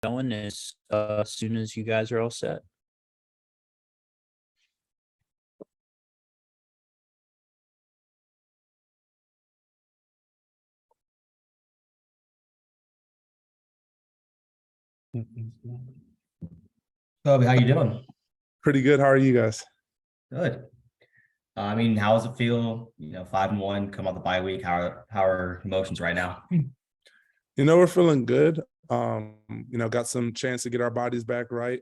going as soon as you guys are all set. Kobie, how you doing? Pretty good. How are you guys? Good. I mean, how does it feel? 5-1, come out the bye week. How are emotions right now? We're feeling good. Got some chance to get our bodies back right.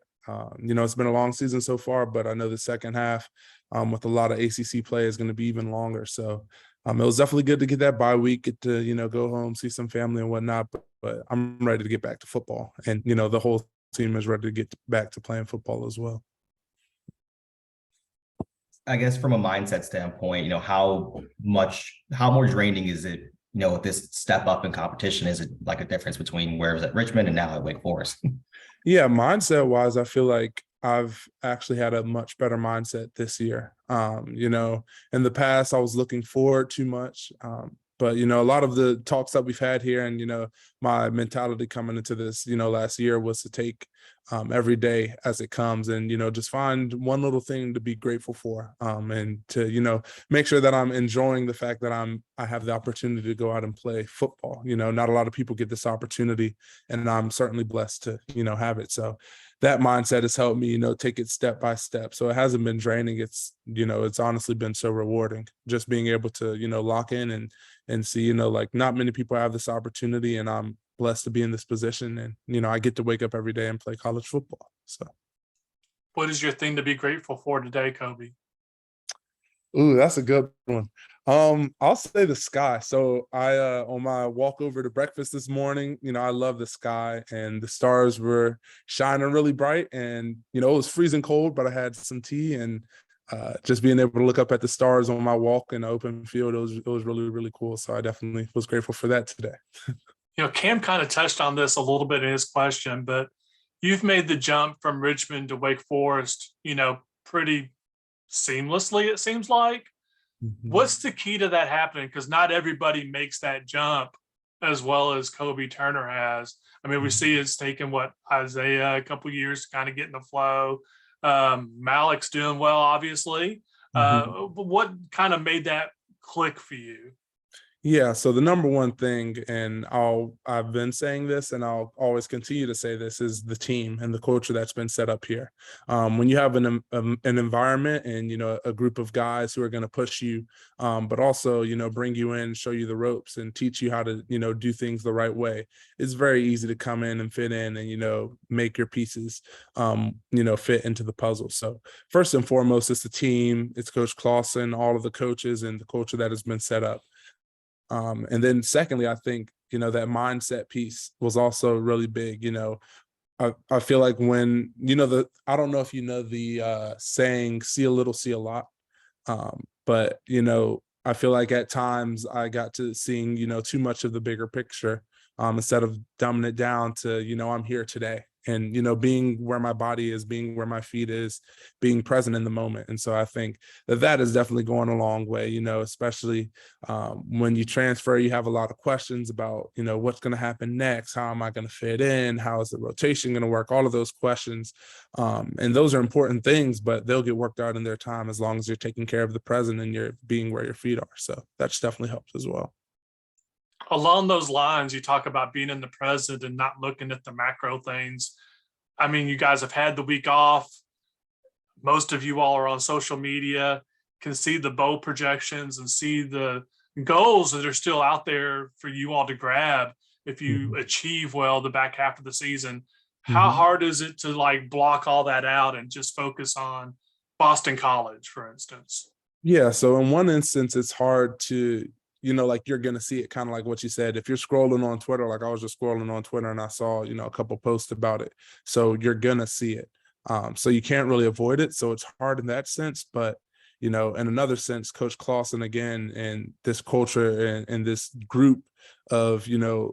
It's been a long season so far, but I know the second half with a lot of ACC play is going to be even longer. So it was definitely good to get that bye week, get to, go home, see some family and whatnot. But I'm ready to get back to football. And, the whole team is ready to get back to playing football as well. I guess from a mindset standpoint, how more draining is it, with this step up in competition? Is it like a difference between where it was at Richmond and now at Wake Forest? Yeah, mindset wise, I feel like I've actually had a much better mindset this year. In the past, I was looking forward too much. But, a lot of the talks that we've had here and, my mentality coming into this, last year was to take every day as it comes and, just find one little thing to be grateful for and to, make sure that I'm enjoying the fact that I have the opportunity to go out and play football. Not a lot of people get this opportunity and I'm certainly blessed to, have it. So that mindset has helped me, take it step by step. So it hasn't been draining. It's honestly been so rewarding just being able to, lock in and see, like not many people have this opportunity and I'm blessed to be in this position. And, I get to wake up every day and play college football. So. What is your thing to be grateful for today, Kobie? Ooh, that's a good one. I'll say the sky. So I on my walk over to breakfast this morning, I love the sky and the stars were shining really bright and it was freezing cold, but I had some tea and just being able to look up at the stars on my walk in the open field, it was really, really cool. So I definitely was grateful for that today. Cam kind of touched on this a little bit in his question, but you've made the jump from Richmond to Wake Forest, pretty seamlessly, it seems like. Mm-hmm. What's the key to that happening? Because not everybody makes that jump as well as Kobie Turner has. I mean, we see it's taken Isaiah a couple years to kind of get in the flow. Malik's doing well, obviously. What kind of made that click for you? Yeah, so the number one thing, and I've been saying this and I'll always continue to say this, is the team and the culture that's been set up here. When you have an environment and, a group of guys who are going to push you, but also, bring you in, show you the ropes and teach you how to, do things the right way, it's very easy to come in and fit in and, make your pieces, fit into the puzzle. So first and foremost, it's the team, it's Coach Clausen, all of the coaches and the culture that has been set up. And then secondly, I think, that mindset piece was also really big. I feel like when, I don't know if the saying, see a little, see a lot. But, I feel like at times I got to seeing, too much of the bigger picture instead of dumbing it down to, I'm here today. And, being where my body is, being where my feet is, being present in the moment. And so I think that is definitely going a long way, especially when you transfer, you have a lot of questions about, what's going to happen next? How am I going to fit in? How is the rotation going to work? All of those questions. And those are important things, but they'll get worked out in their time as long as you're taking care of the present and you're being where your feet are. So that's definitely helps as well. Along those lines, you talk about being in the present and not looking at the macro things. I mean, you guys have had the week off. Most of you all are on social media, can see the bowl projections and see the goals that are still out there for you all to grab if you achieve well the back half of the season. How hard is it to block all that out and just focus on Boston College, for instance? Yeah. So in one instance, it's hard to, you're going to see it kind of like what you said. If you're scrolling on Twitter, like I was just scrolling on Twitter and I saw, a couple posts about it. So you're going to see it. So you can't really avoid it. So it's hard in that sense. But, in another sense, Coach Clausen, again, and this culture and this group of,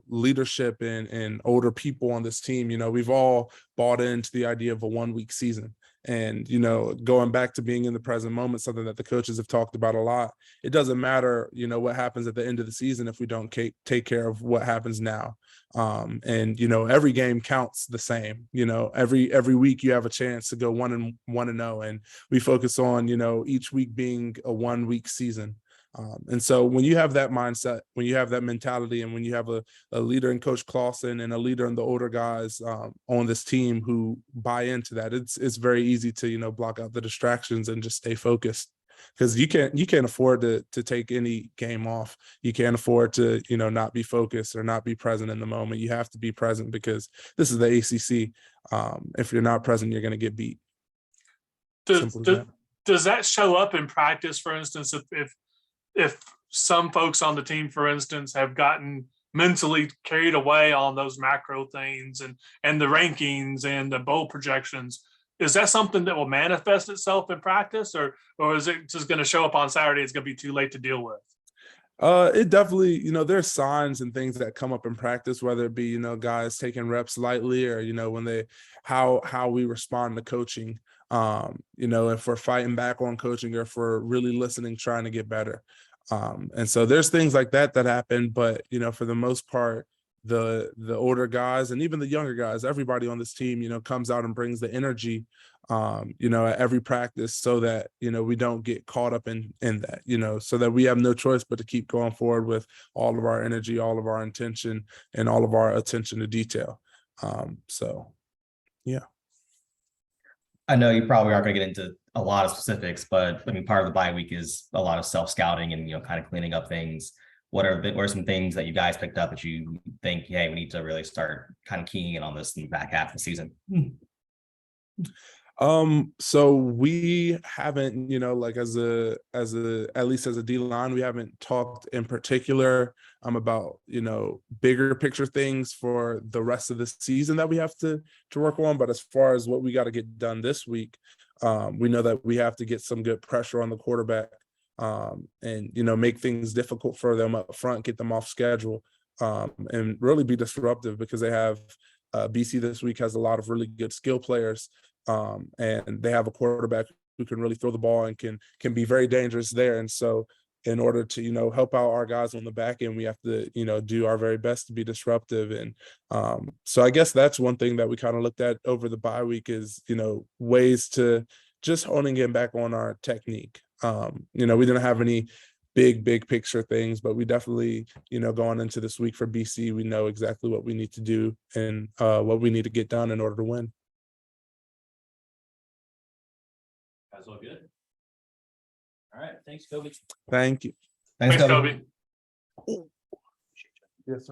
leadership and older people on this team, we've all bought into the idea of a 1-week season. And, you know, going back to being in the present moment, something that the coaches have talked about a lot. It doesn't matter, you know, what happens at the end of the season if we don't take care of what happens now. And, you know, every game counts the same. You know, every week you have a chance to go 1-0, and we focus on, you know, each week being a 1-week season. And so when you have that mindset, when you have that mentality, and when you have a leader in Coach Clausen and a leader in the older guys on this team who buy into that, it's very easy to, you know, block out the distractions and just stay focused, because you can't afford to take any game off. You can't afford to, you know, not be focused or not be present in the moment. You have to be present, because this is the ACC. If you're not present, you're going to get beat. Does that show up in practice? For instance, if some folks on the team, for instance, have gotten mentally carried away on those macro things and the rankings and the bowl projections, is that something that will manifest itself in practice, or is it just going to show up on Saturday? It's going to be too late to deal with. It definitely, you know, there's signs and things that come up in practice, whether it be, you know, guys taking reps lightly, or, you know, when how we respond to coaching. You know, if we're fighting back on coaching, or if we're really listening, trying to get better. And so there's things like that happen, but, you know, for the most part, the older guys and even the younger guys, everybody on this team, you know, comes out and brings the energy, you know, at every practice, so that, you know, we don't get caught up in that, you know, so that we have no choice but to keep going forward with all of our energy, all of our intention, and all of our attention to detail. So, yeah. I know you probably aren't going to get into a lot of specifics, but I mean, part of the bye week is a lot of self-scouting and, you know, kind of cleaning up things. What are some things that you guys picked up that you think, hey, we need to really start kind of keying in on this in the back half of the season? So we haven't, you know, like as at least as a D line, we haven't talked in particular about, you know, bigger picture things for the rest of the season that we have to work on. But as far as what we got to get done this week, we know that we have to get some good pressure on the quarterback, and, you know, make things difficult for them up front, get them off schedule, and really be disruptive, because they have BC this week has a lot of really good skill players. And they have a quarterback who can really throw the ball and can be very dangerous there. And so in order to, you know, help out our guys on the back end, we have to, you know, do our very best to be disruptive. And so I guess that's one thing that we kind of looked at over the bye week is, you know, ways to just honing in back on our technique. You know, we didn't have any big picture things, but we definitely, you know, going into this week for BC, we know exactly what we need to do and what we need to get done in order to win. That's all good. All right. Thanks, Kobie. Thank you. Thanks, Thanks, Kobie. Yes, sir.